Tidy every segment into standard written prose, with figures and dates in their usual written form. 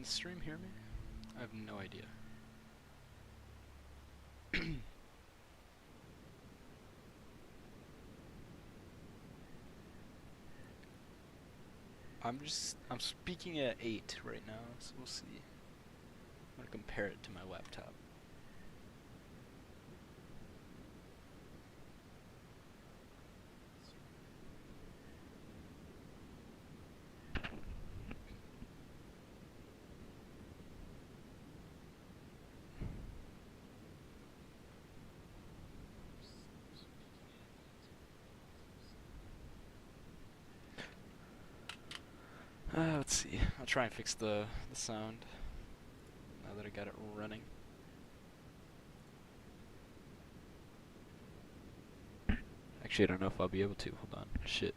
the stream hear me? I have no idea. I'm speaking at 8 right now, so we'll see. I'm gonna compare it to my laptop. Let's see. I'll try and fix the sound now that I got it running. Actually, I don't know if I'll be able to. Hold on. Shit.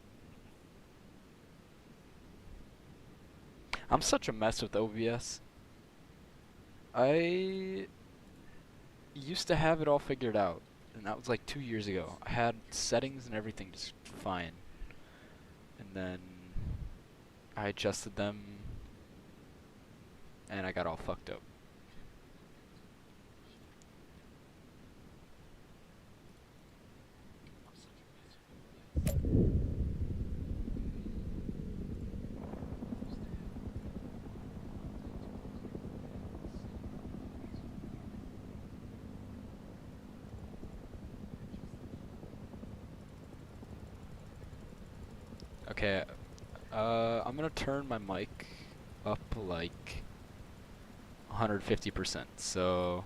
I'm such a mess with OBS. I used to have it all figured out, and that was like 2 years ago. I had settings and everything just fine. And then I adjusted them, and I got all fucked up. Okay, I'm gonna turn my mic up like 150%, so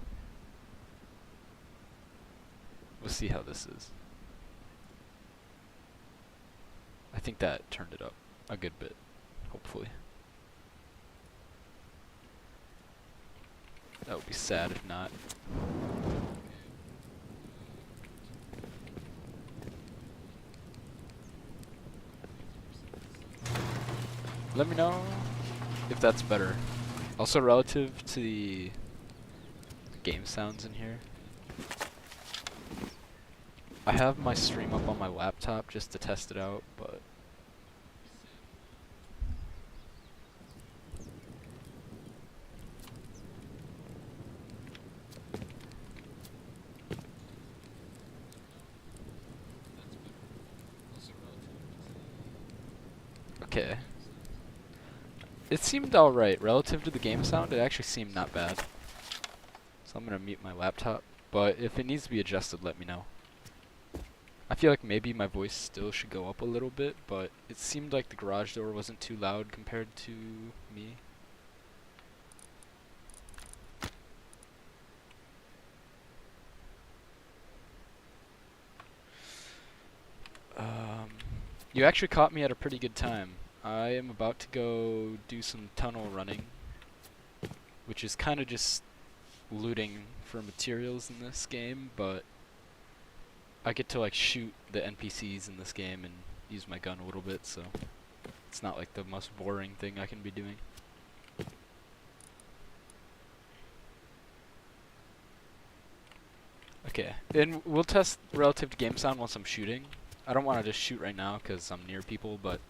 we'll see how this is. I think that turned it up a good bit, hopefully. That would be sad if not. Let me know if that's better. Also, relative to the game sounds in here, I have my stream up on my laptop just to test it out, but okay. It seemed alright. Relative to the game sound, it actually seemed not bad. So I'm gonna mute my laptop, but if it needs to be adjusted, let me know. I feel like maybe my voice still should go up a little bit, but it seemed like the garage door wasn't too loud compared to me. You actually caught me at a pretty good time. I am about to go do some tunnel running, which is kind of just looting for materials in this game, but I get to like shoot the NPCs in this game and use my gun a little bit, so it's not like the most boring thing I can be doing. Okay, and we'll test relative to game sound once I'm shooting. I don't want to just shoot right now because I'm near people, but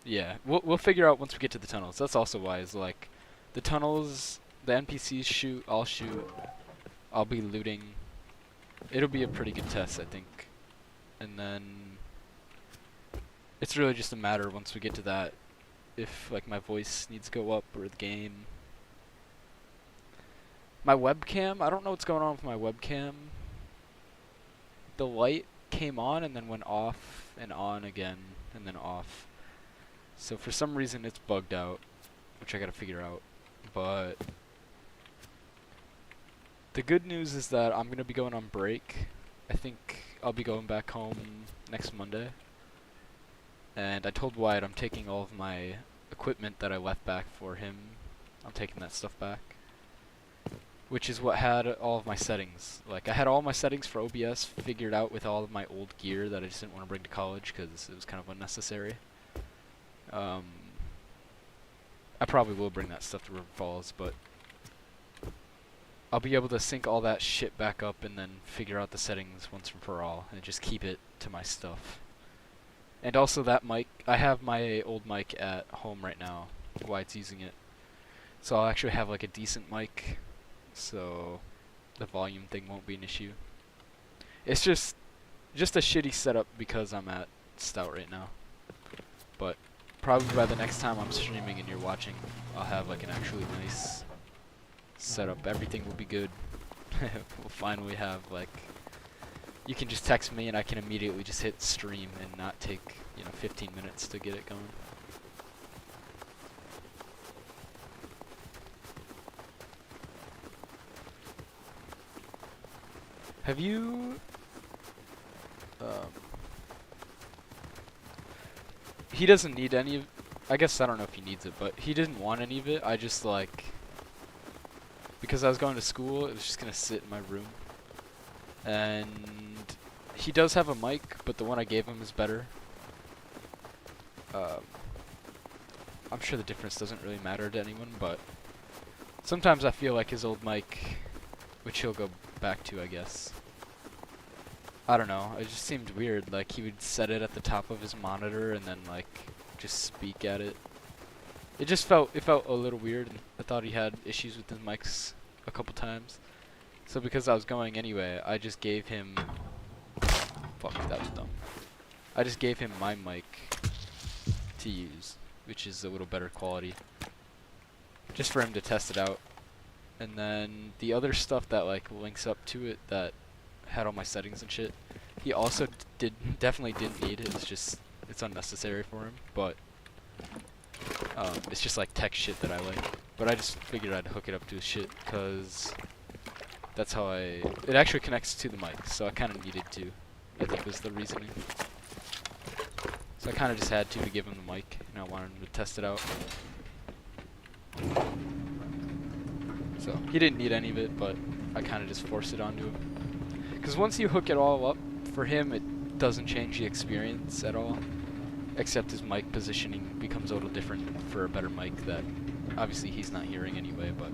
yeah, we'll figure out once we get to the tunnels. That's also why is like the tunnels, the NPCs shoot, I'll shoot, I'll be looting. It'll be a pretty good test, I think. And then it's really just a matter once we get to that if like my voice needs to go up or the game. My webcam, I don't know what's going on with my webcam. The light came on and then went off and on again and then off. So for some reason it's bugged out, which I gotta figure out. But the good news is that I'm gonna be going on break. I think I'll be going back home next Monday. And I told Wyatt I'm taking all of my equipment that I left back for him. I'm taking that stuff back. Which is what had all of my settings. Like, I had all my settings for OBS figured out with all of my old gear that I just didn't want to bring to college because it was kind of unnecessary. I probably will bring that stuff to River Falls, but I'll be able to sync all that shit back up and then figure out the settings once and for all and just keep it to my stuff. And also that mic, I have my old mic at home right now, why it's using it. So I'll actually have like a decent mic, so the volume thing won't be an issue. It's just a shitty setup because I'm at Stout right now. But probably by the next time I'm streaming and you're watching, I'll have like an actually nice setup. Everything will be good. We'll finally have like, you can just text me and I can immediately just hit stream and not take, 15 minutes to get it going. Have you he doesn't need any of, I guess I don't know if he needs it, but he didn't want any of it. I just like, because I was going to school, it was just gonna sit in my room. And he does have a mic, but the one I gave him is better. I'm sure the difference doesn't really matter to anyone, but sometimes I feel like his old mic, which he'll go back to, I guess. I don't know, it just seemed weird, like he would set it at the top of his monitor and then like just speak at it. It felt a little weird, and I thought he had issues with his mics a couple times. So because I was going anyway, I just gave him, fuck, that was dumb. I just gave him my mic to use, which is a little better quality, just for him to test it out. And then the other stuff that like links up to it that had all my settings and shit, he also definitely didn't need it. It's unnecessary for him, but it's just like tech shit that I like. But I just figured I'd hook it up to his shit because that's how it actually connects to the mic, so I kind of needed to, I think was the reasoning. So I kind of just had to give him the mic, and I wanted him to test it out. So he didn't need any of it, but I kind of just forced it onto him. Because once you hook it all up, for him it doesn't change the experience at all, except his mic positioning becomes a little different for a better mic that obviously he's not hearing anyway, but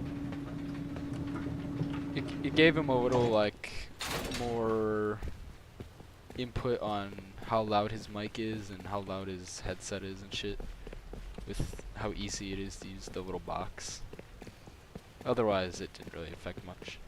it gave him a little like more input on how loud his mic is and how loud his headset is and shit, with how easy it is to use the little box. Otherwise it didn't really affect much.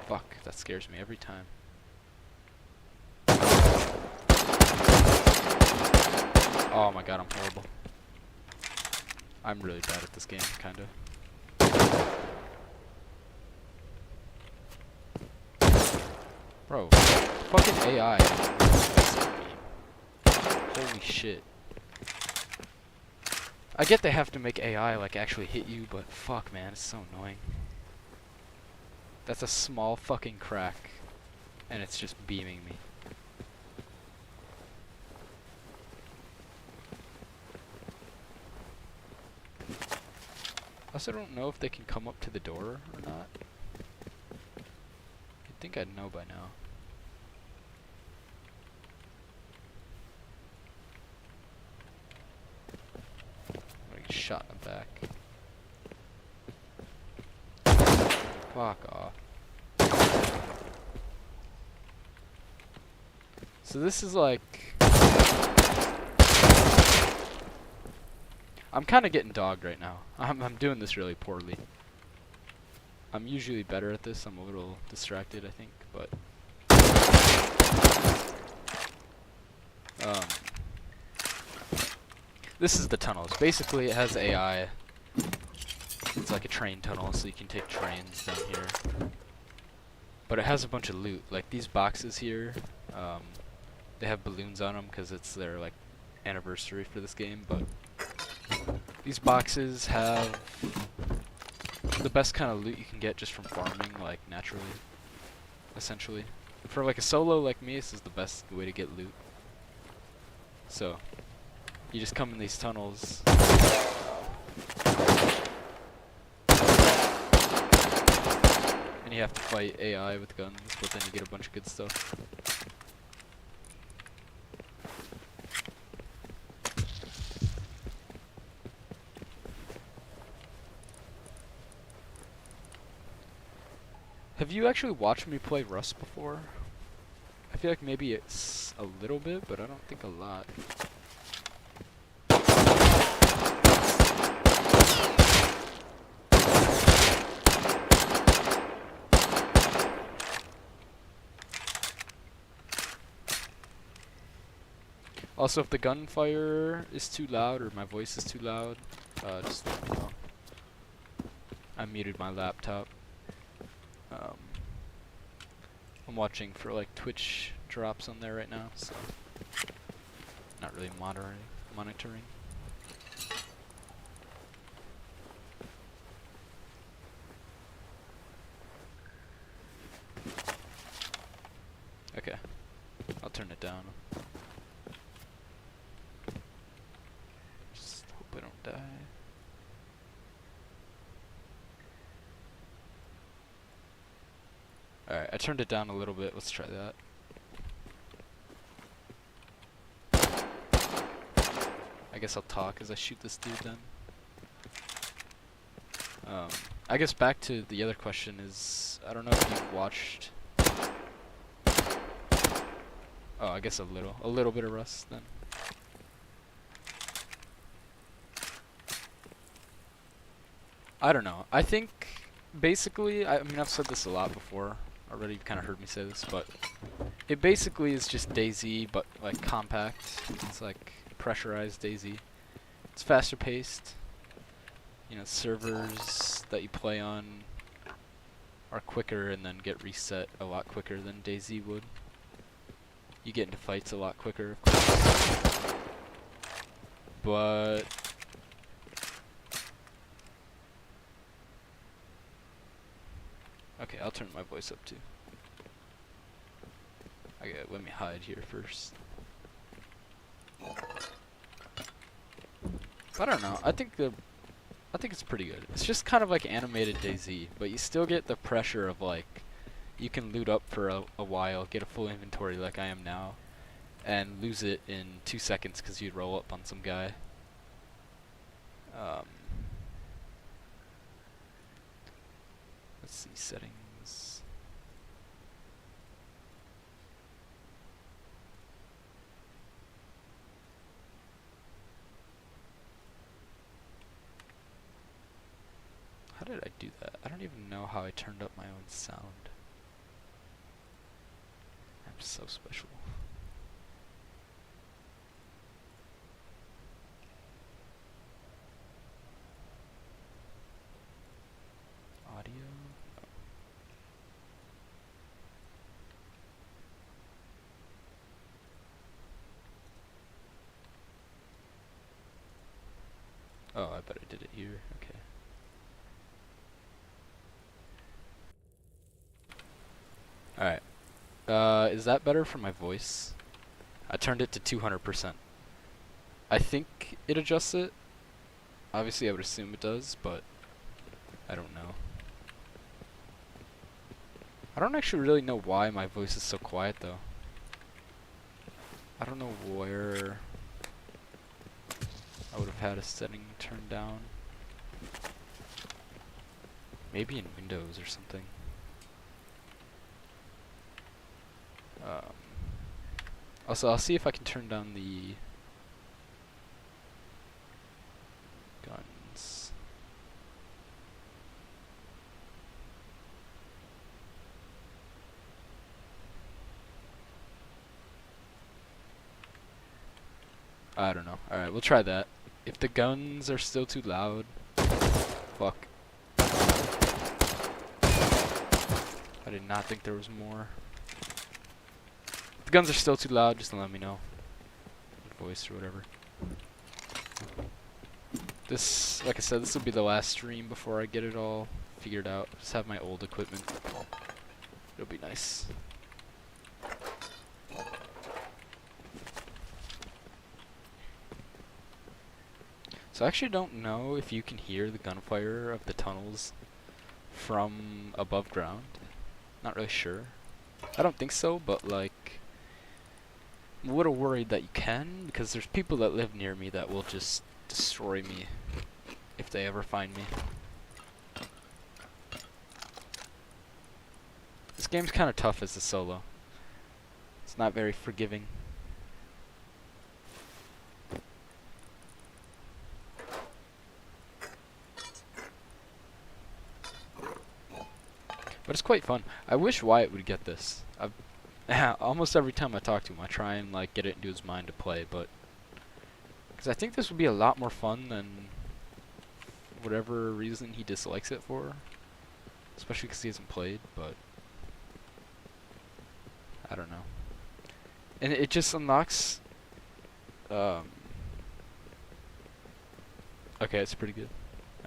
Fuck, that scares me every time. Oh my god, I'm horrible. I'm really bad at this game, kinda. Bro, fucking AI. Holy shit. I get they have to make AI like actually hit you, but fuck man, it's so annoying. That's a small fucking crack, and it's just beaming me. I also don't know if they can come up to the door or not. You'd think I'd know by now. I'm gonna get shot in the back. Fuck off. So this is like, I'm kind of getting dogged right now. I'm doing this really poorly. I'm usually better at this. I'm a little distracted, I think, but this is the tunnels. Basically, it has AI. It's like a train tunnel, so you can take trains down here. But it has a bunch of loot. Like these boxes here, they have balloons on them because it's their like anniversary for this game. But these boxes have the best kind of loot you can get just from farming, like naturally, essentially. For like a solo like me, this is the best way to get loot. So you just come in these tunnels. And you have to fight AI with guns, but then you get a bunch of good stuff. Have you actually watched me play Rust before? I feel like maybe it's a little bit, but I don't think a lot. Also, if the gunfire is too loud or my voice is too loud, just let me know. I muted my laptop. I'm watching for like Twitch drops on there right now, so not really monitoring. Okay, I'll turn it down. Just hope I don't die. Alright, I turned it down a little bit. Let's try that. I guess I'll talk as I shoot this dude then. I guess back to the other question is, I don't know if you've watched... Oh, I guess a little bit of Rust then. I don't know. I think basically, I mean I've said this a lot before. Already you've kind of heard me say this, but it basically is just DayZ, but like compact. It's like pressurized DayZ. It's faster paced. You know, servers that you play on are quicker and then get reset a lot quicker than DayZ would. You get into fights a lot quicker, of course. But okay, I'll turn my voice up too. Okay, let me hide here first. I don't know. I think it's pretty good. It's just kind of like animated DayZ, but you still get the pressure of like you can loot up for a while, get a full inventory like I am now, and lose it in 2 seconds because you'd roll up on some guy. Let's see, settings. How did I do that? I don't even know how I turned up my own sound. I'm so special. Audio? Oh, I bet I did it here. Okay. Alright. Is that better for my voice? I turned it to 200%. I think it adjusts it. Obviously, I would assume it does, but I don't know. I don't actually really know why my voice is so quiet, though. I don't know where I would have had a setting turned down. Maybe in Windows or something. Also, I'll see if I can turn down the guns. I don't know. Alright, we'll try that. If the guns are still too loud... Fuck. I did not think there was more. If the guns are still too loud, just let me know. Voice or whatever. This, like I said, this will be the last stream before I get it all figured out. Just have my old equipment. It'll be nice. So I actually don't know if you can hear the gunfire of the tunnels from above ground. Not really sure. I don't think so, but like, I'm a little worried that you can, because there's people that live near me that will just destroy me if they ever find me. This game's kind of tough as a solo. It's not very forgiving. But it's quite fun. I wish Wyatt would get this. Almost every time I talk to him, I try and like get it into his mind to play, but because I think this would be a lot more fun than whatever reason he dislikes it for, especially because he hasn't played. But I don't know. And it just unlocks. Okay, it's pretty good.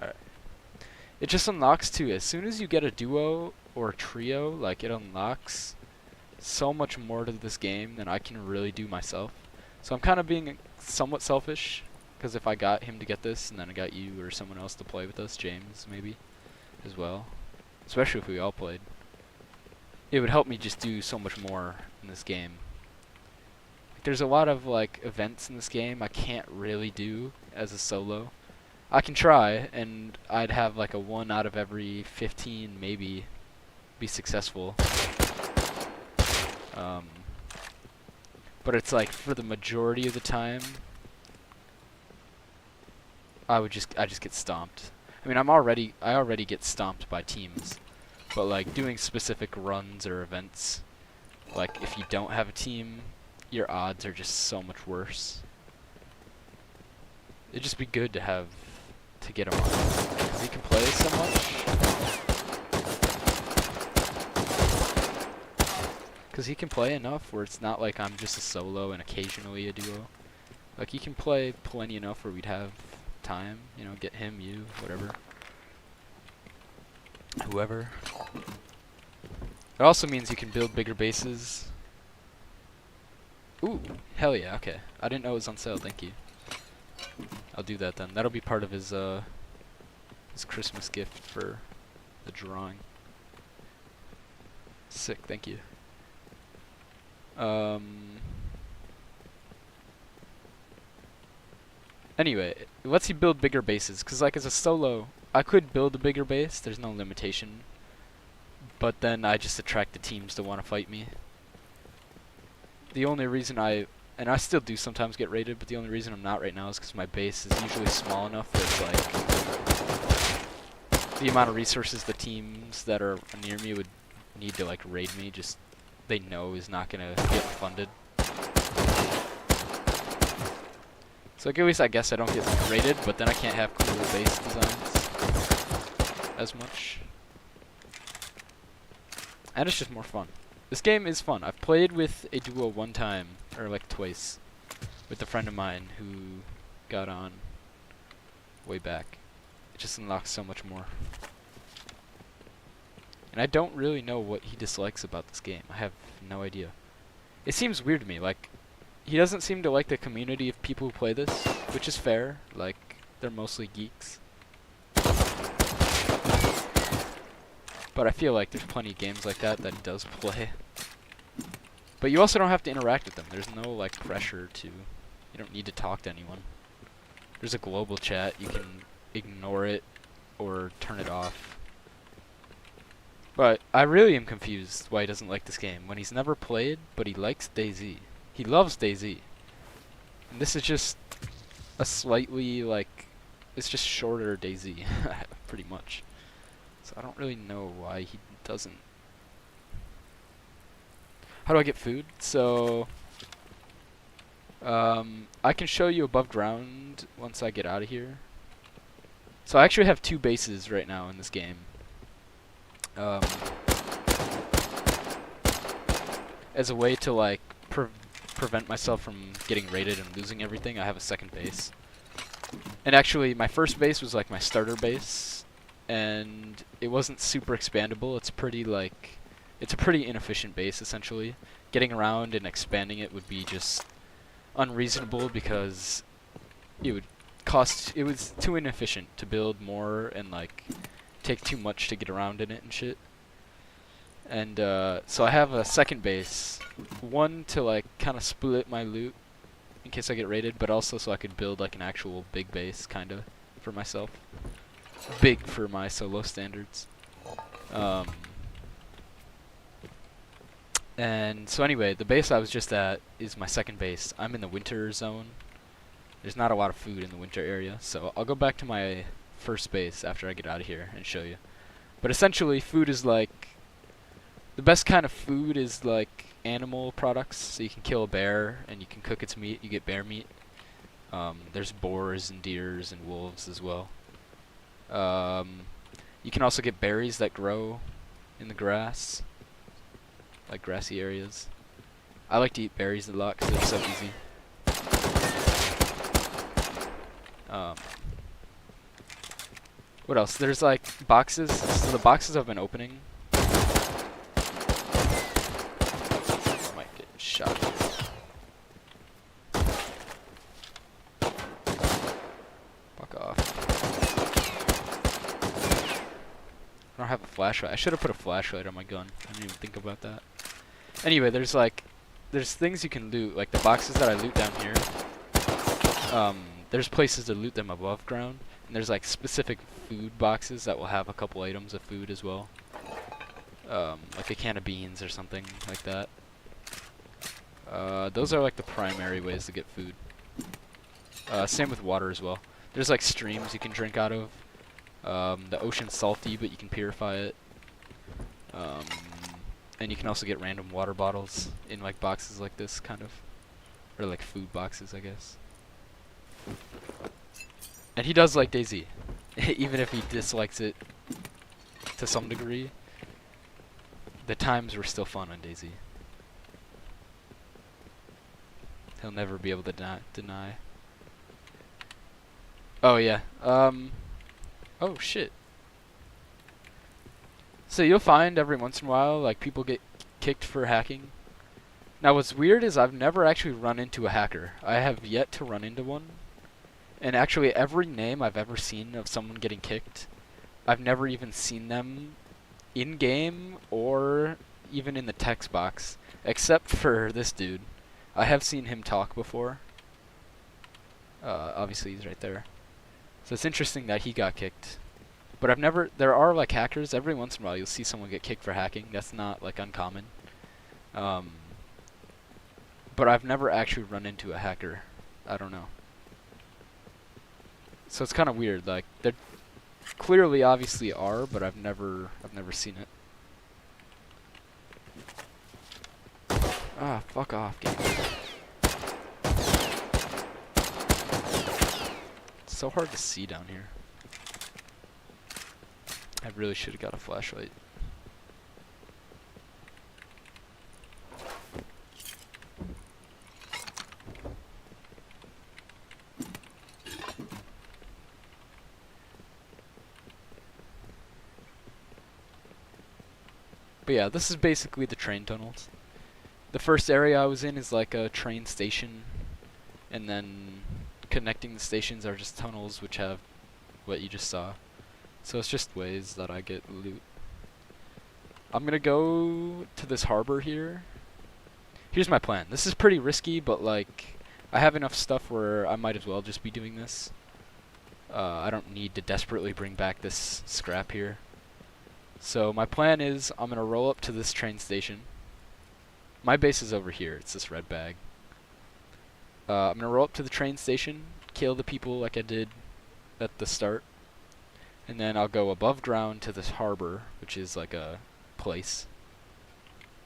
Alright. It just unlocks too. As soon as you get a duo or a trio, like it unlocks so much more to this game than I can really do myself. So I'm kind of being somewhat selfish, because if I got him to get this and then I got you or someone else to play with us, James maybe, as well, especially if we all played, it would help me just do so much more in this game. Like, there's a lot of like events in this game I can't really do as a solo. I can try, and I'd have like a 1 out of every 15 maybe be successful. But it's like for the majority of the time, I just get stomped. I mean, I already get stomped by teams, but like doing specific runs or events, like if you don't have a team, your odds are just so much worse. It'd just be good to have to get him on, because he can play so much. Because he can play enough where it's not like I'm just a solo and occasionally a duo. Like, he can play plenty enough where we'd have time, you know, get him, you, whatever. Whoever. It also means you can build bigger bases. Ooh, hell yeah, okay. I didn't know it was on sale, thank you. I'll do that then. That'll be part of his Christmas gift for the drawing. Sick, thank you. Anyway, it lets you build bigger bases, because like as a solo, I could build a bigger base, there's no limitation, but then I just attract the teams to want to fight me. The only reason and I still do sometimes get raided, but the only reason I'm not right now is because my base is usually small enough that like the amount of resources the teams that are near me would need to like raid me, just they know is not gonna get funded. So like, at least I guess I don't get raided, but then I can't have cool base designs as much. And it's just more fun. This game is fun. I've played with a duo one time, or like twice, with a friend of mine who got on way back. It just unlocks so much more. And I don't really know what he dislikes about this game. I have no idea. It seems weird to me, like, he doesn't seem to like the community of people who play this, which is fair, like, they're mostly geeks. But I feel like there's plenty of games like that that he does play. But you also don't have to interact with them. There's no, like, pressure to, you don't need to talk to anyone. There's a global chat, you can ignore it or turn it off. But I really am confused why he doesn't like this game, when he's never played, but he likes DayZ. He loves DayZ. And this is just a slightly, like, it's just shorter DayZ, pretty much. So I don't really know why he doesn't. How do I get food? So, I can show you above ground once I get out of here. So I actually have 2 bases right now in this game. As a way to like prevent myself from getting raided and losing everything, I have a second base. And actually, my first base was like my starter base, and it wasn't super expandable. It's pretty like, it's a pretty inefficient base essentially. Getting around and expanding it would be just unreasonable because it would cost. It was too inefficient to build more and like take too much to get around in it and shit. And so I have a second base, one to like kind of split my loot in case I get raided, but also so I could build like an actual big base kind of for myself. Big for my solo standards. And so anyway, the base I was just at is my second base. I'm in the winter zone. There's not a lot of food in the winter area, so I'll go back to my first base after I get out of here and show you. But essentially, food is like... The best kind of food is like animal products, so you can kill a bear and you can cook its meat, you get bear meat. There's boars and deers and wolves as well. You can also get berries that grow in the grass, like grassy areas. I like to eat berries a lot because they're so easy. What else? There's like boxes. So the boxes I've been opening. I might get shot. Fuck off. I don't have a flashlight. I should have put a flashlight on my gun. I didn't even think about that. Anyway, there's things you can loot. Like the boxes that I loot down here. There's places to loot them above ground. And there's like specific food boxes that will have a couple items of food as well. Like a can of beans or something like that. Those are like the primary ways to get food. Same with water as well. There's like streams you can drink out of. The ocean's salty, but you can purify it. And you can also get random water bottles in like boxes like this, kind of. Or like food boxes, I guess. And he does like DayZ, even if he dislikes it to some degree. The times were still fun on DayZ. He'll never be able to deny. Oh yeah. Oh shit. So you'll find every once in a while, like people get kicked for hacking. Now what's weird is I've never actually run into a hacker. I have yet to run into one. And actually every name I've ever seen of someone getting kicked, I've never even seen them in-game or even in the text box, except for this dude. I have seen him talk before. Obviously he's right there. So it's interesting that he got kicked. But there are like hackers, every once in a while you'll see someone get kicked for hacking. That's not like uncommon. But I've never actually run into a hacker. I don't know. So it's kind of weird. Like there clearly, obviously are, but I've never seen it. Ah, fuck off, game. It's so hard to see down here. I really should have got a flashlight. But yeah, this is basically the train tunnels. The first area I was in is like a train station, and then connecting the stations are just tunnels which have what you just saw. So it's just ways that I get loot. I'm gonna go to this harbor here. Here's my plan. This is pretty risky, but like I have enough stuff where I might as well just be doing this. I don't need to desperately bring back this scrap here. So my plan is I'm gonna roll up to this train station. My base is over here. It's this red bag. I'm gonna roll up to the train station, kill the people like I did at the start, and then I'll go above ground to this harbor, which is like a place.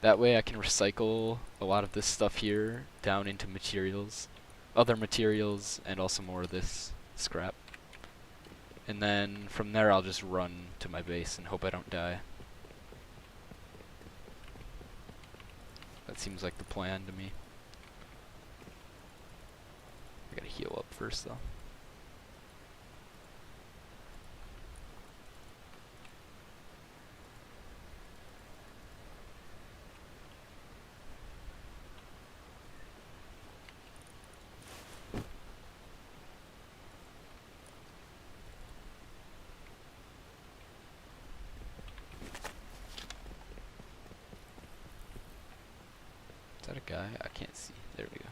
That way I can recycle a lot of this stuff here down into materials, other materials, and also more of this scrap. And then from there I'll just run to my base and hope I don't die. That seems like the plan to me. I gotta heal up first though. Is that a guy? I can't see. There we go.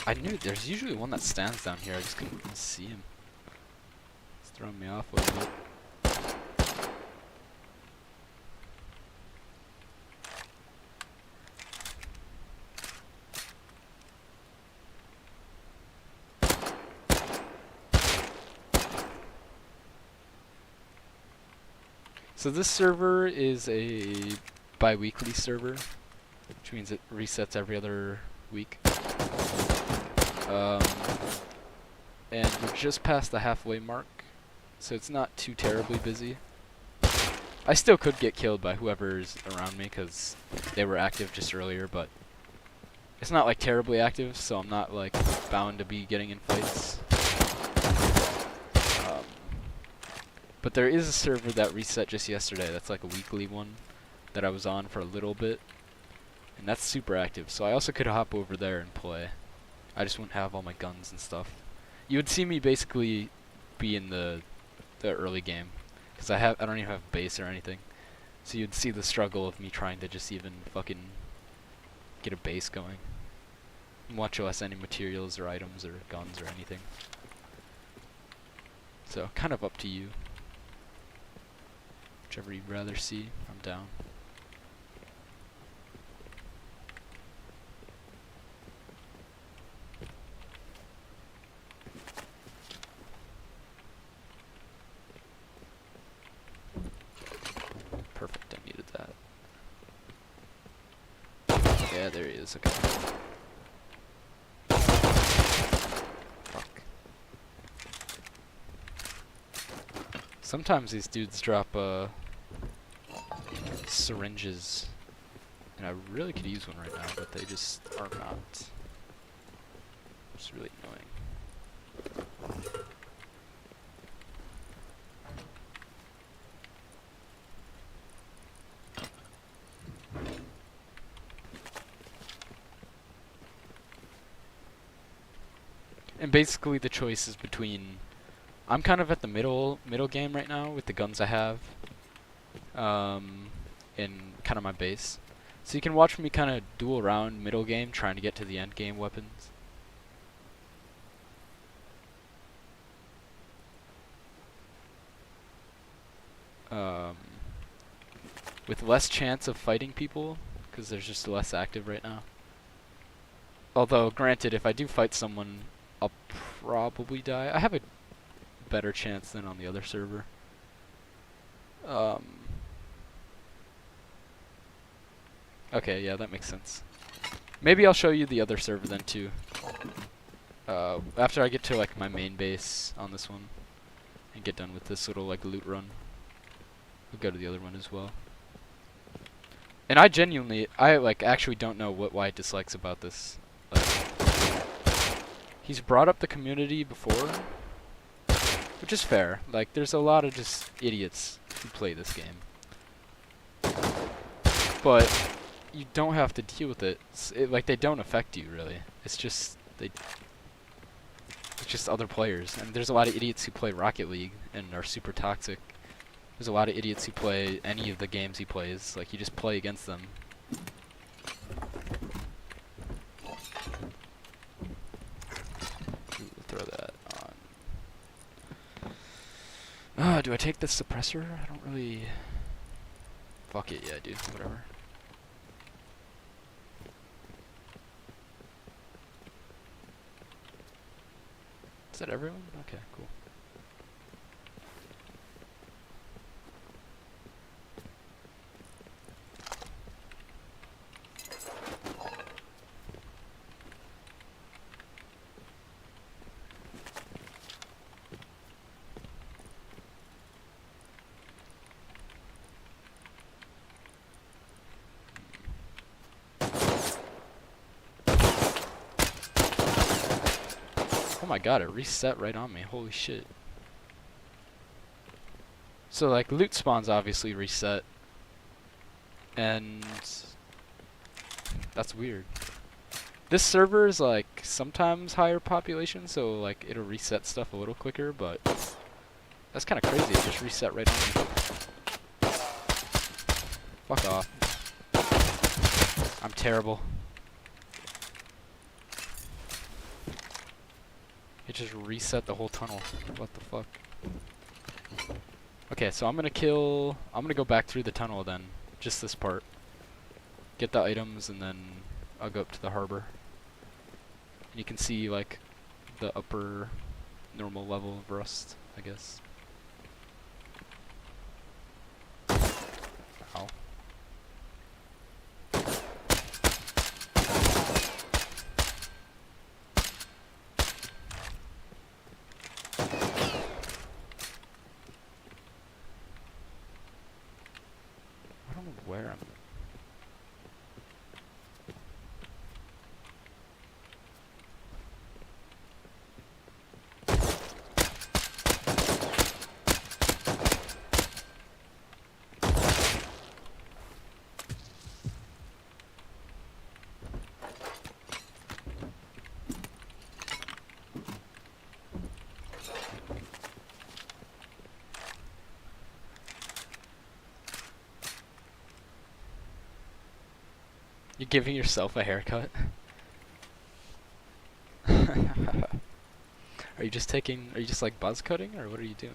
I knew there's usually one that stands down here. I just couldn't see him. It's throwing me off a little bit. So this server is a bi-weekly server, which means it resets every other week. And we're just past the halfway mark, so it's not too terribly busy. I still could get killed by whoever's around me because they were active just earlier, but it's not like terribly active, so I'm not like bound to be getting in fights. But there is a server that reset just yesterday. That's like a weekly one that I was on for a little bit, and that's super active. So I also could hop over there and play. I just wouldn't have all my guns and stuff. You would see me basically be in the early game because I don't even have base or anything. So you'd see the struggle of me trying to just even fucking get a base going. Much less any materials or items or guns or anything. So kind of up to you. Whichever you'd rather see, I'm down. Perfect, I needed that. Yeah, there he is, okay. Fuck. Sometimes these dudes drop, syringes, and I really could use one right now, but they just are not. It's really annoying. And basically the choice is between, I'm kind of at the middle game right now with the guns I have. In kind of my base. So you can watch me kind of duel around middle game trying to get to the end game weapons. With less chance of fighting people because there's just less active right now. Although granted, if I do fight someone, I'll probably die. I have a better chance than on the other server. Okay, yeah, that makes sense. Maybe I'll show you the other server then too. After I get to like my main base on this one and get done with this little like loot run, we'll go to the other one as well. And I like actually don't know what Wyatt dislikes about this. He's brought up the community before, which is fair. Like, there's a lot of just idiots who play this game. But you don't have to deal with it. Like, they don't affect you, really. It's just, it's just other players. And there's a lot of idiots who play Rocket League and are super toxic. There's a lot of idiots who play any of the games he plays. Like, you just play against them. We'll throw that on. Do I take the suppressor? I don't really... Fuck it, yeah, dude. Whatever. Is that everyone? Okay, cool. Oh my god, it reset right on me. Holy shit. So, like, loot spawns obviously reset. And that's weird. This server is, like, sometimes higher population, so, like, it'll reset stuff a little quicker, but that's kind of crazy. It just reset right on me. Fuck off. I'm terrible. It just reset the whole tunnel. What the fuck? Okay, so I'm gonna go back through the tunnel then. Just this part. Get the items and then I'll go up to the harbor. You can see like the upper normal level of rust, I guess. Ow. I don't know where I'm. You're giving yourself a haircut? Are you just like buzz cutting or what are you doing?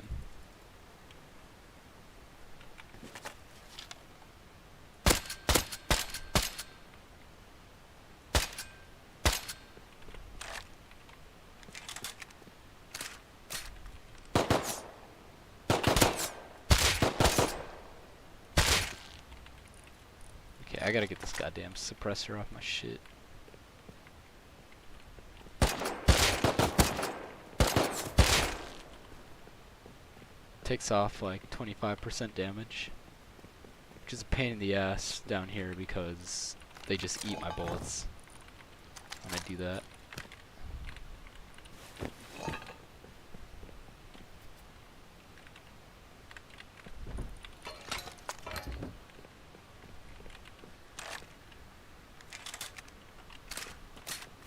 Okay, I gotta get this goddamn suppressor off my shit. Takes off like 25% damage, which is a pain in the ass down here because they just eat my bullets when I do that.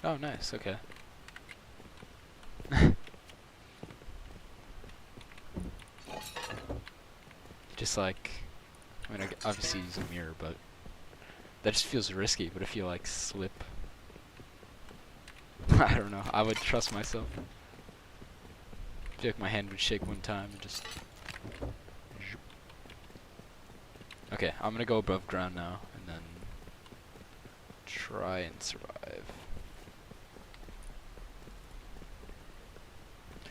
Oh, nice, okay. Just like, I mean, I obviously use a mirror, but that just feels risky. But if you like slip, I don't know, I would trust myself. I feel like my hand would shake one time and just. Okay, I'm gonna go above ground now and then try and survive.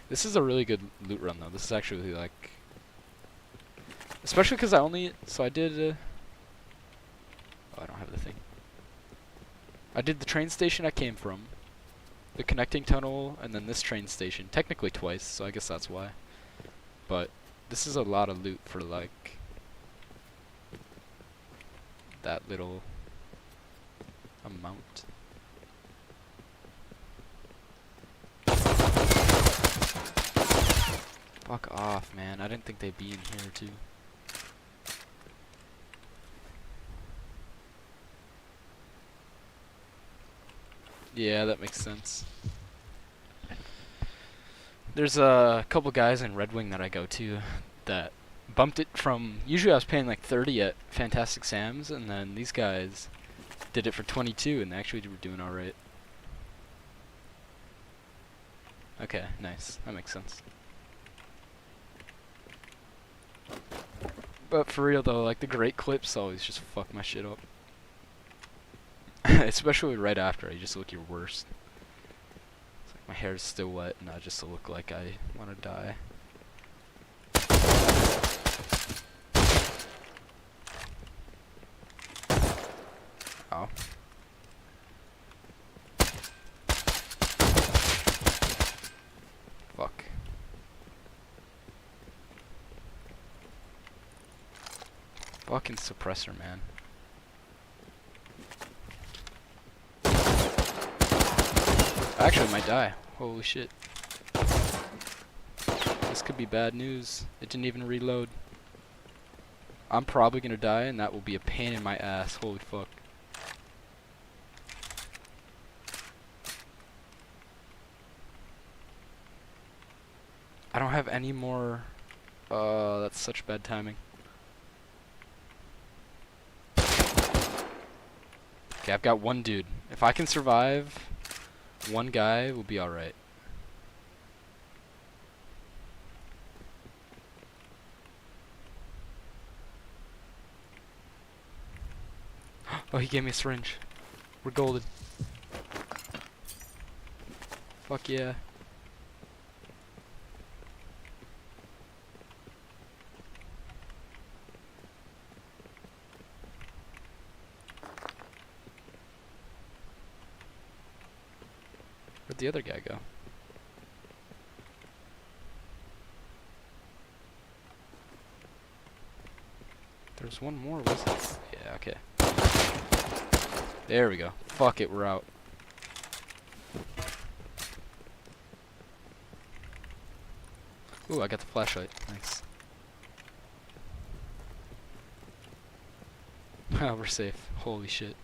This is a really good loot run though. This is actually like, especially because I did. Oh, I don't have the thing. I did the train station I came from, the connecting tunnel, and then this train station. Technically twice, so I guess that's why. But this is a lot of loot for like that little amount. Fuck off, man. I didn't think they'd be in here, too. Yeah, that makes sense. There's a couple guys in Red Wing that I go to that bumped it from... Usually I was paying like 30 at Fantastic Sam's, and then these guys did it for 22, and they actually were doing alright. Okay, nice. That makes sense. But for real though, like the great clips always just fuck my shit up. Especially right after, I just look your worst. It's like my hair's still wet and I just look like I want to die. Oh. Fuck. Fucking suppressor, man. I actually might die. Holy shit. This could be bad news. It didn't even reload. I'm probably gonna die and that will be a pain in my ass. Holy fuck. I don't have any more. That's such bad timing. Okay, I've got one dude. If I can survive, one guy will be alright. Oh, he gave me a syringe. We're golden. Fuck yeah. Where'd the other guy go? There's one more, was it? Yeah, okay. There we go. Fuck it, we're out. Ooh, I got the flashlight. Nice. We're safe. Holy shit.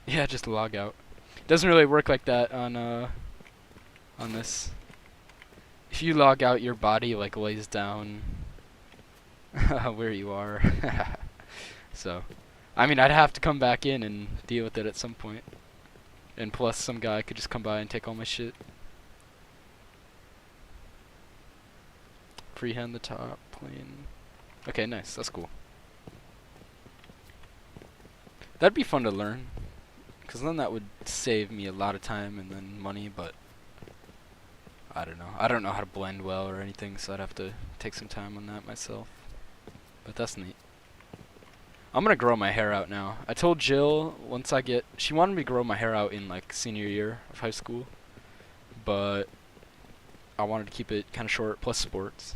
Yeah, just log out. Doesn't really work like that on this. If you log out, your body like lays down where you are. So, I mean, I'd have to come back in and deal with it at some point. And plus, some guy could just come by and take all my shit. Freehand the top plane. Okay, nice. That's cool. That'd be fun to learn. Because then that would save me a lot of time and then money, but I don't know. I don't know how to blend well or anything, so I'd have to take some time on that myself. But that's neat. I'm gonna grow my hair out now. I told Jill once I get... She wanted me to grow my hair out in like senior year of high school, but I wanted to keep it kind of short, plus sports.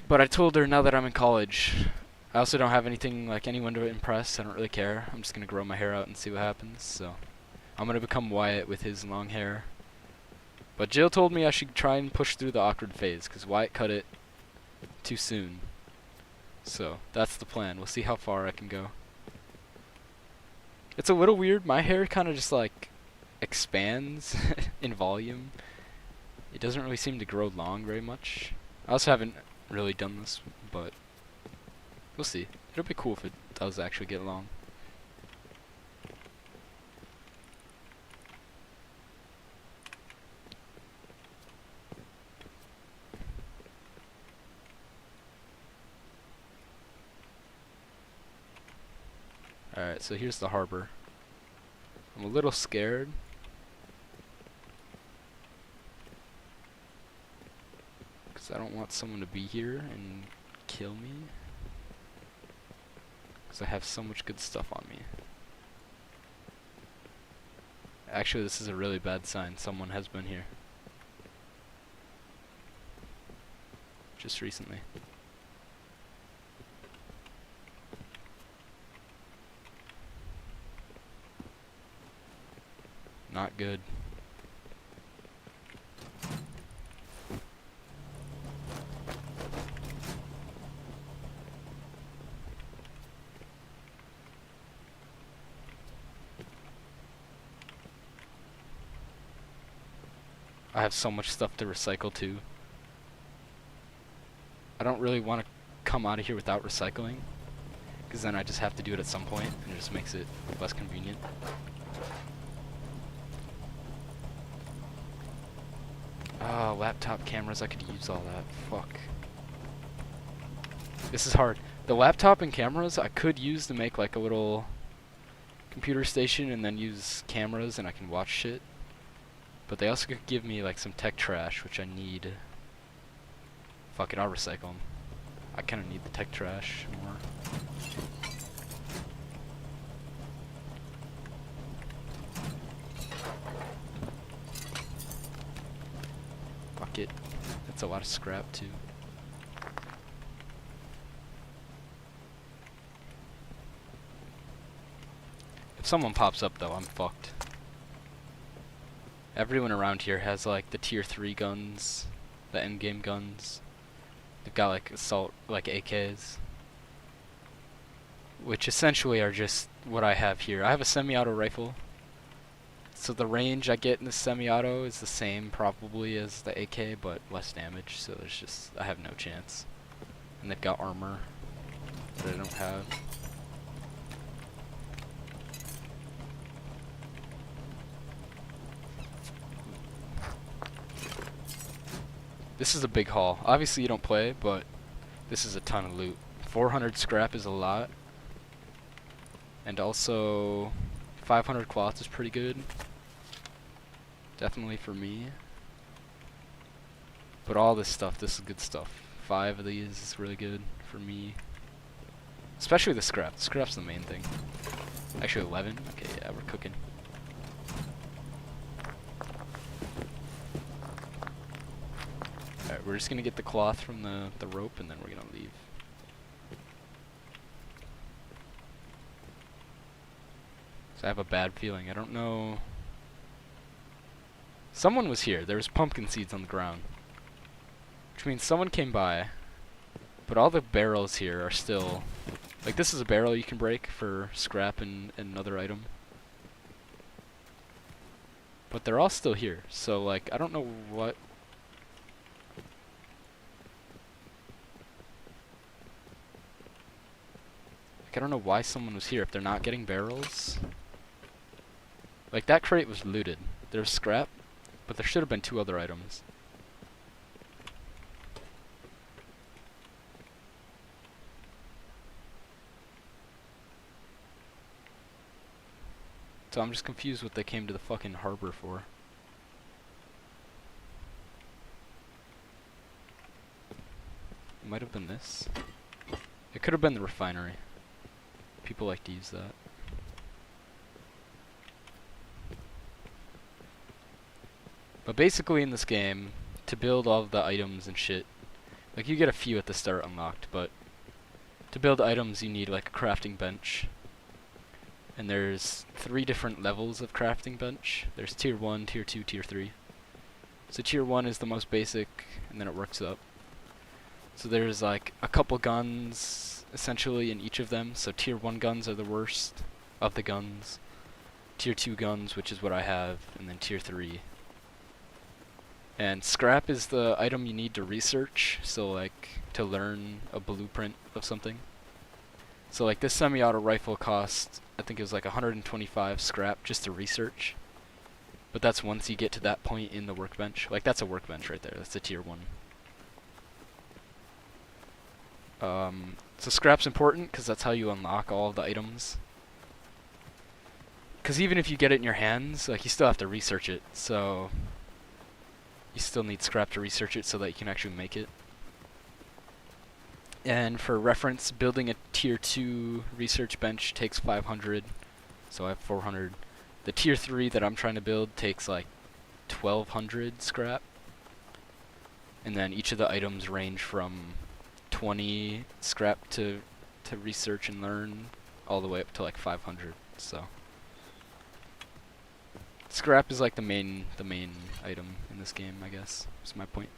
But I told her now that I'm in college, I also don't have anything, like anyone to impress. I don't really care. I'm just gonna grow my hair out and see what happens. So I'm gonna become Wyatt with his long hair. But Jill told me I should try and push through the awkward phase, because Wyatt cut it too soon. So that's the plan. We'll see how far I can go. It's a little weird. My hair kind of just like expands in volume. It doesn't really seem to grow long very much. I also haven't really done this, but we'll see. It'll be cool if it does actually get long. Alright, so here's the harbor. I'm a little scared. Because I don't want someone to be here and kill me. Because I have so much good stuff on me. Actually, this is a really bad sign. Someone has been here. Just recently. Not good. I have so much stuff to recycle too. I don't really want to come out of here without recycling, because then I just have to do it at some point, and it just makes it less convenient. Oh, laptop cameras, I could use all that. Fuck. This is hard. The laptop and cameras I could use to make like a little computer station and then use cameras and I can watch shit. But they also could give me like some tech trash, which I need. Fuck it, I'll recycle them. I kind of need the tech trash more. Fuck it. That's a lot of scrap too. If someone pops up though, I'm fucked. Everyone around here has like the tier 3 guns, the endgame guns. They've got like assault, like AKs. Which essentially are just what I have here. I have a semi-auto rifle. So the range I get in the semi-auto is the same probably as the AK, but less damage, so there's just, I have no chance. And they've got armor that I don't have. This is a big haul. Obviously you don't play, but this is a ton of loot. 400 scrap is a lot. And also 500 cloth is pretty good. Definitely for me. But all this stuff, this is good stuff. 5 of these is really good for me. Especially the scrap. The scrap's the main thing. Actually 11? Okay, yeah, we're cooking. Alright, we're just gonna get the cloth from the rope and then we're gonna leave. So I have a bad feeling. I don't know. Someone was here. There was pumpkin seeds on the ground. Which means someone came by. But all the barrels here are still... Like, this is a barrel you can break for scrap and another item. But they're all still here. So, like, I don't know what... Like, I don't know why someone was here if they're not getting barrels. Like, that crate was looted. There's scrap, but there should have been 2 other items. So I'm just confused what they came to the fucking harbor for. It might have been this. It could have been the refinery. People like to use that. But basically in this game, to build all of the items and shit, like you get a few at the start unlocked, but to build items you need like a crafting bench. And there's 3 different levels of crafting bench. There's tier 1, tier 2, tier 3. So tier 1 is the most basic, and then it works up. So there's like a couple guns, essentially, in each of them. So tier 1 guns are the worst of the guns. Tier 2 guns, which is what I have, and then tier 3. And scrap is the item you need to research, so like to learn a blueprint of something. So like this semi-auto rifle cost, I think it was like 125 scrap just to research. But that's once you get to that point in the workbench. Like that's a workbench right there, that's a tier 1. So scrap's important because that's how you unlock all of the items. Because even if you get it in your hands, like you still have to research it, so you still need scrap to research it so that you can actually make it. And for reference, building a tier 2 research bench takes 500, so I have 400. The tier 3 that I'm trying to build takes like 1200 scrap. And then each of the items range from 20 scrap to research and learn, all the way up to like 500, so. Scrap is like the main item in this game, I guess, is my point.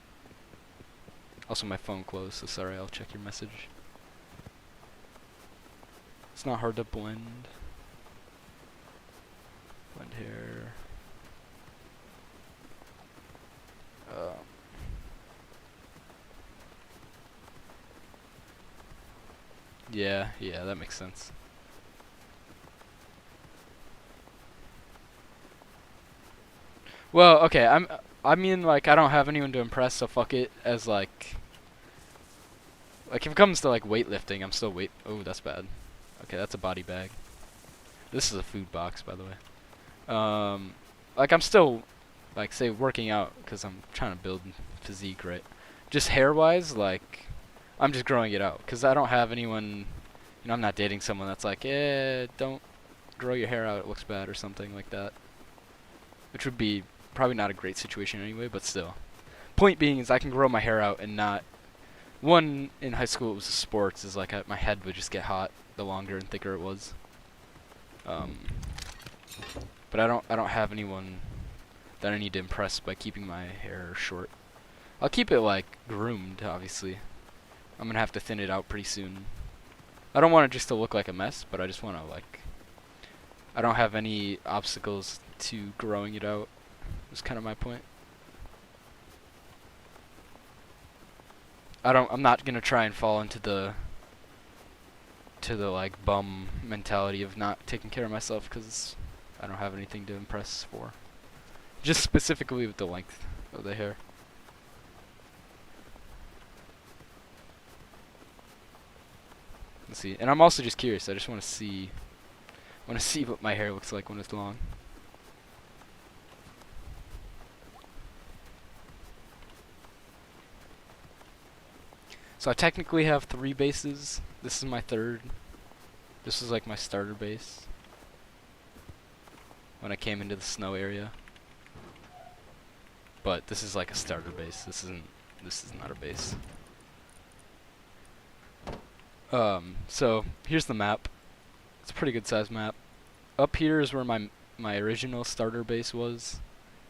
Also my phone closed, so sorry, I'll check your message. It's not hard to blend. Blend here. Yeah, that makes sense. Well, okay, I mean, like, I don't have anyone to impress, so fuck it, as, like, if it comes to, like, weightlifting, I'm still oh, that's bad. Okay, that's a body bag. This is a food box, by the way. Like, I'm still, like, say, working out, because I'm trying to build physique, right? Just hair-wise, like, I'm just growing it out, because I don't have anyone, you know, I'm not dating someone that's like, don't grow your hair out, it looks bad, or something like that. Which would be probably not a great situation anyway, but still. Point being is I can grow my hair out and not... One, in high school it was sports, is like my head would just get hot the longer and thicker it was. But I don't have anyone that I need to impress by keeping my hair short. I'll keep it like groomed, obviously. I'm gonna have to thin it out pretty soon. I don't want it just to look like a mess, but I just want to like... I don't have any obstacles to growing it out. Is kind of my point. I'm not gonna try and fall into the like bum mentality of not taking care of myself because I don't have anything to impress for. Just specifically with the length of the hair. Let's see. And I'm also just curious. I just want to see what my hair looks like when it's long. So I technically have 3 bases. This is my 3rd. This is like my starter base when I came into the snow area. But this is like a starter base. This is not a base. So here's the map. It's a pretty good sized map. Up here is where my original starter base was,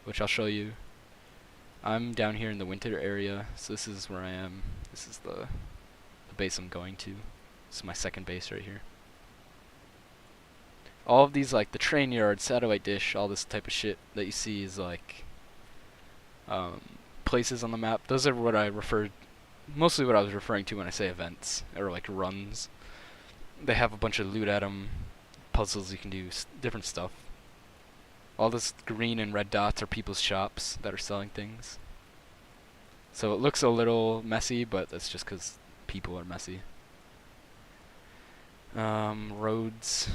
which I'll show you. I'm down here in the winter area, so this is where I am. This is the base I'm going to. This is my 2nd base right here. All of these, like the train yard, satellite dish, all this type of shit that you see is like places on the map. Those are what I referred, mostly what I was referring to when I say events, or like runs. They have a bunch of loot at them, puzzles you can do, different stuff. All this green and red dots are people's shops that are selling things. So it looks a little messy, but that's just because people are messy. Roads.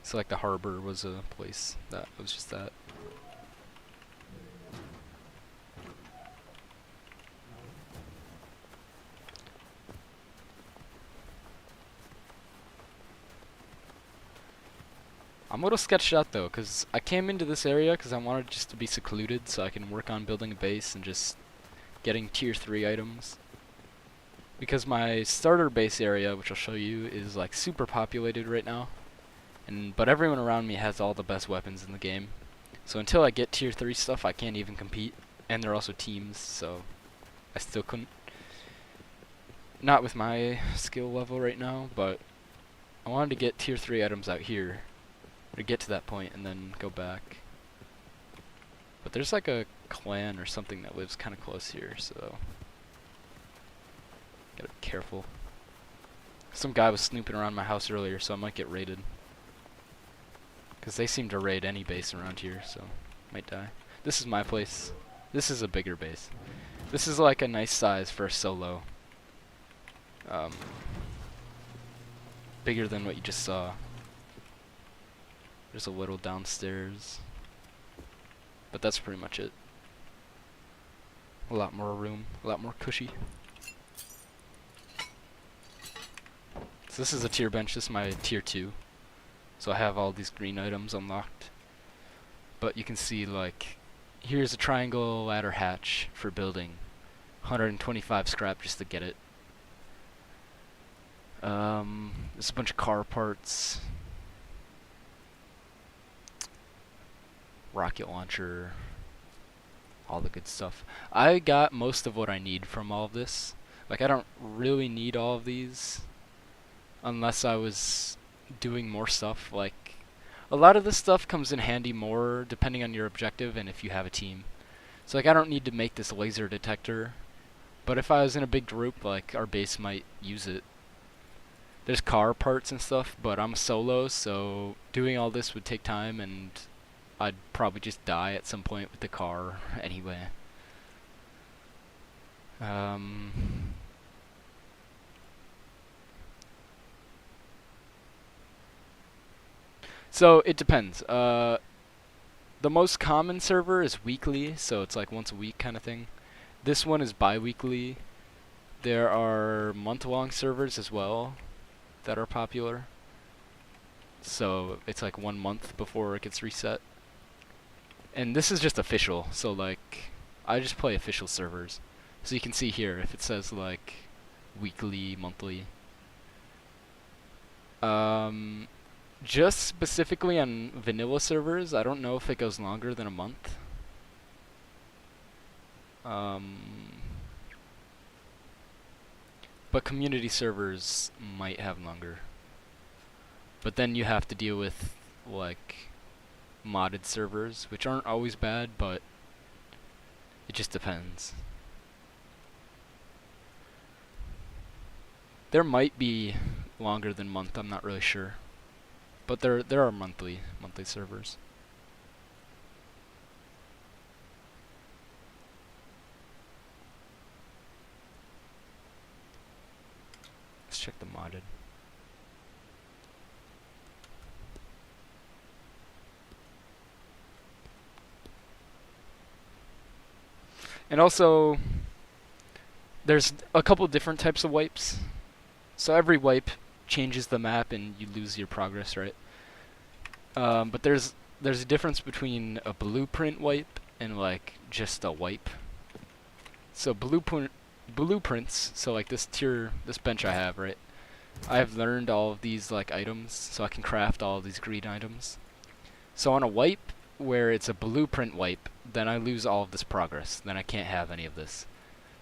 So like the harbor was a place that was just that. I'm a little sketched out though, because I came into this area because I wanted just to be secluded so I can work on building a base and just getting tier 3 items. Because my starter base area, which I'll show you, is like super populated right now. But everyone around me has all the best weapons in the game. So until I get tier 3 stuff, I can't even compete. And they're also teams, so I still couldn't. Not with my skill level right now, but I wanted to get tier 3 items out here. Or get to that point and then go back. But there's like a clan or something that lives kind of close here, so gotta be careful. Some guy was snooping around my house earlier, so I might get raided. Because they seem to raid any base around here, so might die. This is my place. This is a bigger base. This is like a nice size for a solo. Bigger than what you just saw. There's a little downstairs. But that's pretty much it. A lot more room, a lot more cushy. So this is a tier bench, this is my tier 2. So I have all these green items unlocked. But you can see like, here's a triangle ladder hatch for building. 125 scrap just to get it. There's a bunch of car parts. Rocket launcher. All the good stuff. I got most of what I need from all of this. Like I don't really need all of these. Unless I was doing more stuff. Like a lot of this stuff comes in handy more depending on your objective and if you have a team. So like I don't need to make this laser detector. But if I was in a big group, like our base might use it. There's car parts and stuff, but I'm a solo, so doing all this would take time and I'd probably just die at some point with the car anyway. So it depends. The most common server is weekly, so it's like once a week kind of thing. This one is bi-weekly. There are month-long servers as well that are popular. So it's like 1 month before it gets reset. And this is just official, so like I just play official servers. So you can see here if it says like weekly, monthly. Just specifically on vanilla servers, I don't know if it goes longer than a month. But community servers might have longer. But then you have to deal with like modded servers, which aren't always bad, but it just depends. There might be longer than month, I'm not really sure. But there are monthly servers. check the modded. And also, there's a couple different types of wipes. So every wipe changes the map and you lose your progress, right? But there's a difference between a blueprint wipe and like just a wipe. So blueprints, so like this bench I have, right? I've learned all of these like items, so I can craft all of these green items. So on a wipe where it's a blueprint wipe, then I lose all of this progress. Then I can't have any of this.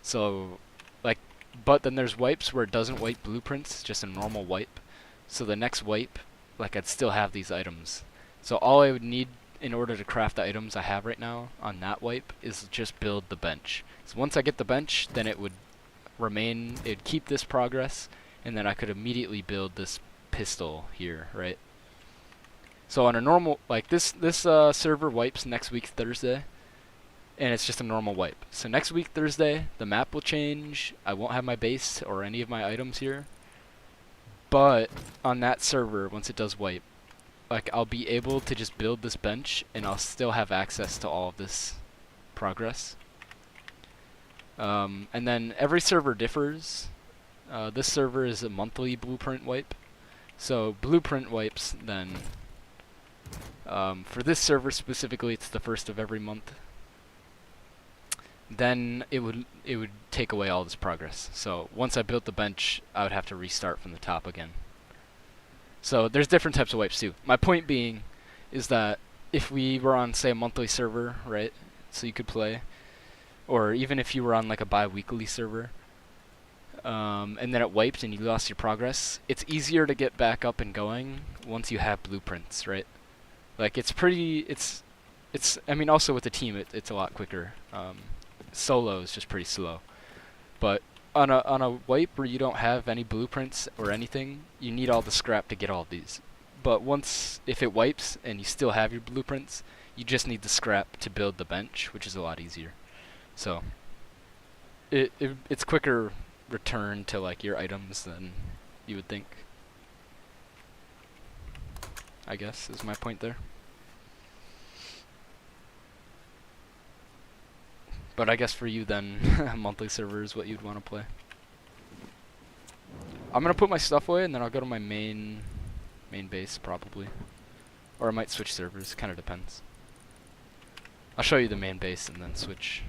So, like, but then there's wipes where it doesn't wipe blueprints, just a normal wipe. So the next wipe, like, I'd still have these items. So all I would need in order to craft the items I have right now on that wipe is just build the bench. So once I get the bench, then it would remain, it'd keep this progress, and then I could immediately build this pistol here, right? So on a normal, like this server wipes next week Thursday, and it's just a normal wipe. So next week Thursday, the map will change. I won't have my base or any of my items here. But on that server, once it does wipe, like I'll be able to just build this bench, and I'll still have access to all of this progress. And then every server differs. This server is a monthly blueprint wipe. So blueprint wipes then. For this server specifically, it's the first of every month. Then it would take away all this progress. So once I built the bench, I would have to restart from the top again. So there's different types of wipes too. My point being is that if we were on, say, a monthly server, right, so you could play, or even if you were on like a bi-weekly server, and then it wiped and you lost your progress, it's easier to get back up and going once you have blueprints, right? Like I mean, also with the team, it's a lot quicker. Solo is just pretty slow. But on a wipe where you don't have any blueprints or anything, you need all the scrap to get all of these. But if it wipes and you still have your blueprints, you just need the scrap to build the bench, which is a lot easier. So it's quicker return to like your items than you would think, I guess, is my point there. But I guess for you then, monthly server is what you'd want to play. I'm gonna put my stuff away and then I'll go to my main base probably. Or I might switch servers, kinda depends. I'll show you the main base and then switch.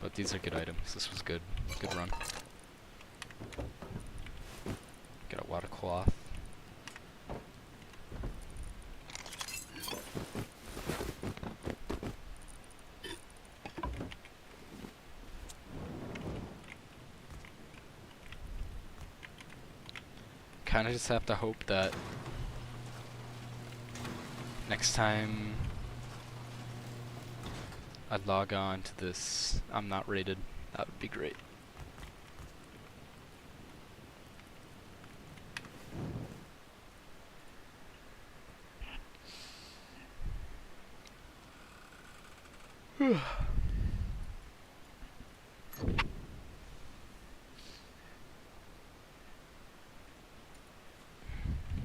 But these are good items. This was good. Good run. Got a lot of cloth. Kinda just have to hope that next time I log on to this, I'm not rated. That would be great.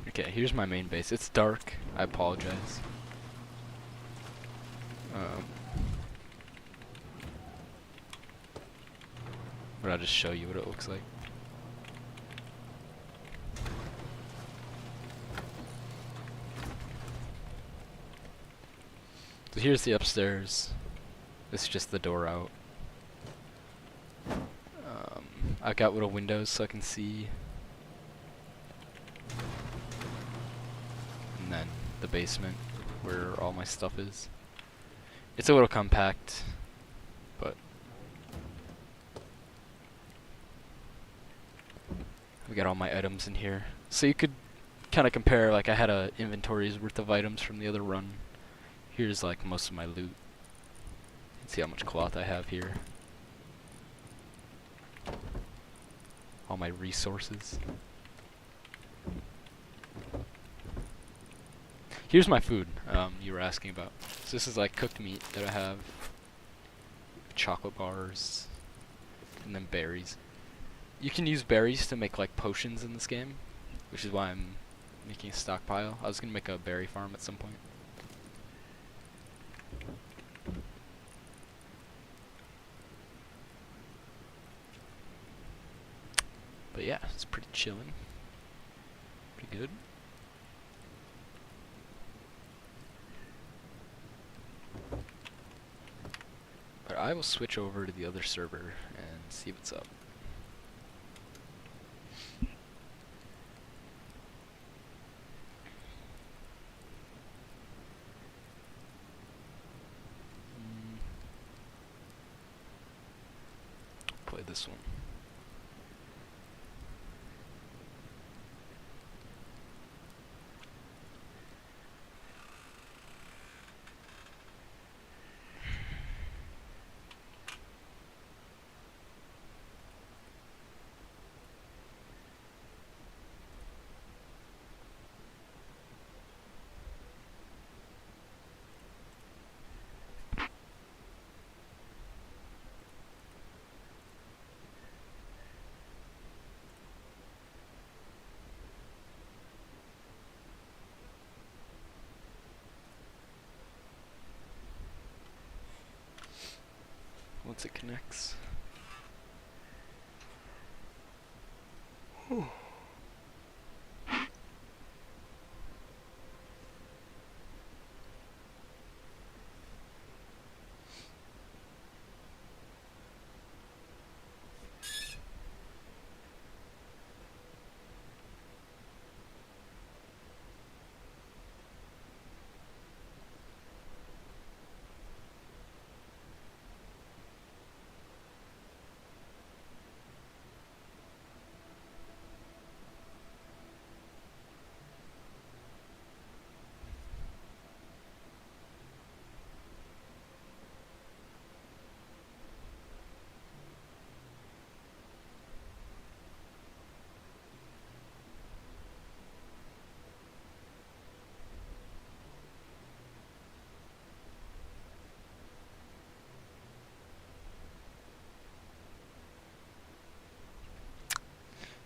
Okay, here's my main base. It's dark. I apologize. But I'll just show you what it looks like. So here's the upstairs. This is just the door out. I've got little windows so I can see. And then the basement where all my stuff is. It's a little compact, but we got all my items in here. So you could kind of compare, like I had a inventory's worth of items from the other run. Here's like most of my loot. You can see how much cloth I have here. All my resources. Here's my food. You were asking about. So this is like cooked meat that I have, chocolate bars, and then berries. You can use berries to make like potions in this game, which is why I'm making a stockpile. I was gonna make a berry farm at some point. But yeah, it's pretty chilling. Pretty good. But I will switch over to the other server and see what's up. Play this one. Once it connects.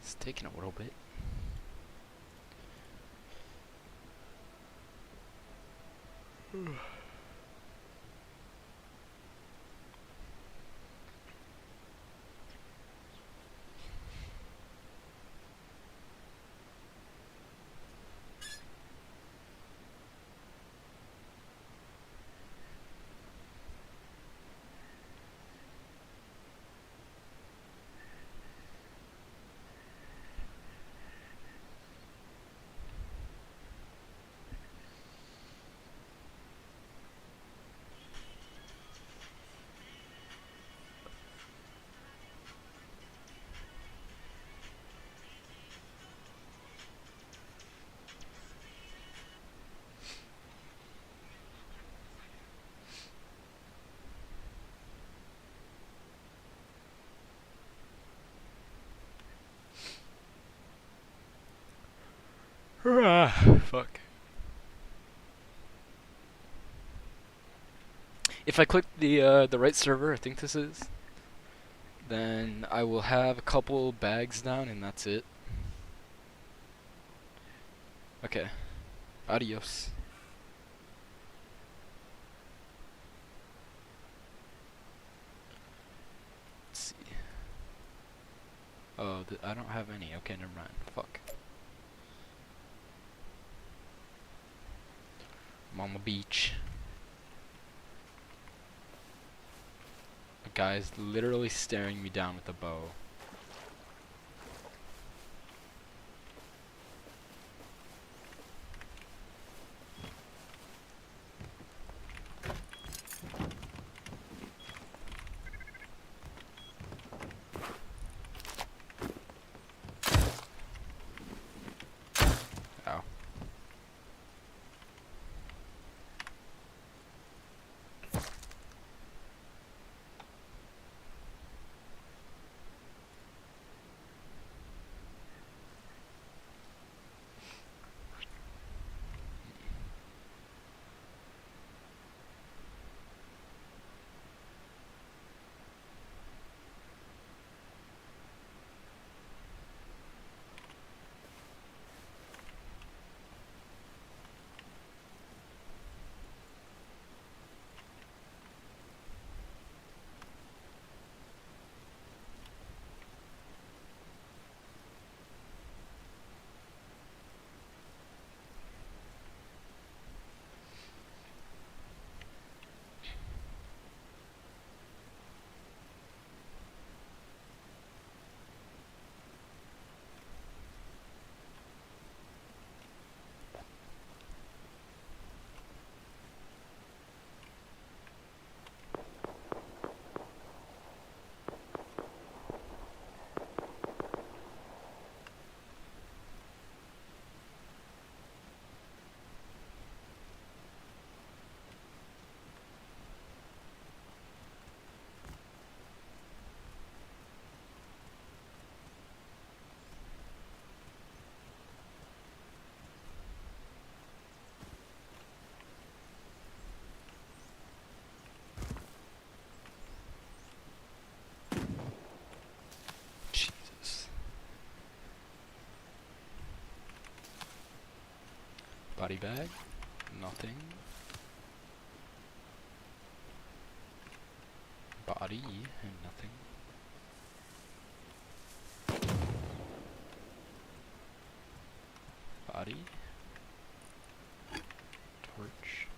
It's taking a little bit. Fuck. If I click the right server, I think this is, then I will have a couple bags down and that's it. Okay. Adios. Let's see. Oh, I don't have any. Okay, never mind. Fuck. I'm on the beach. A guy's literally staring me down with a bow. Ow. Body bag. Nothing. Body and nothing. Body. Torch.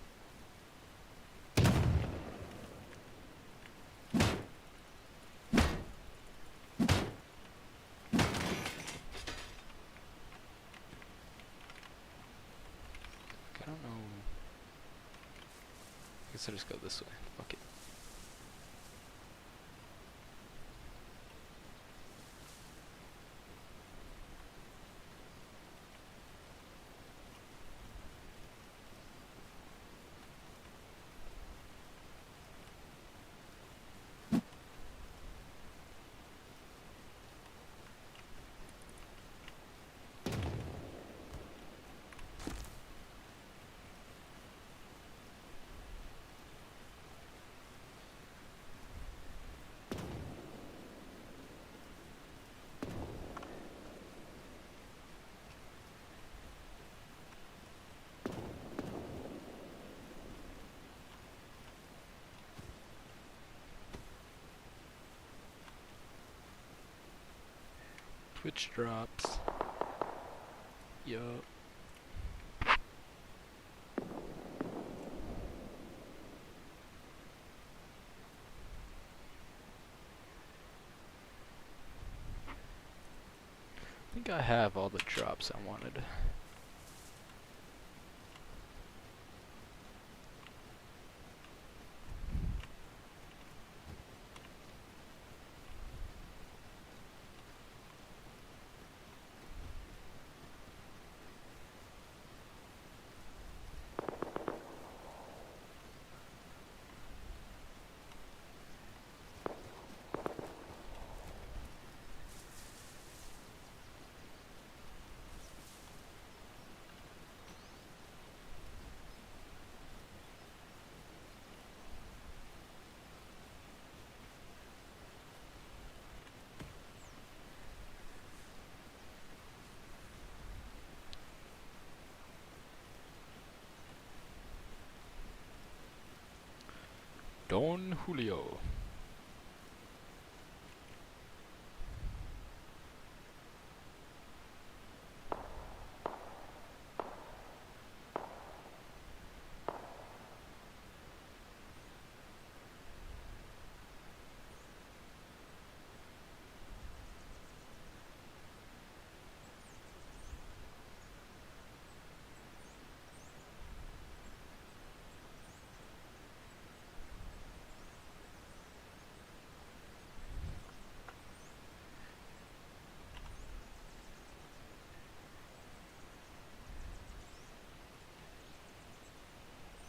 I don't know. I guess I'll just go this way. Fuck it. Twitch drops. Yup. I think I have all the drops I wanted. Don Julio.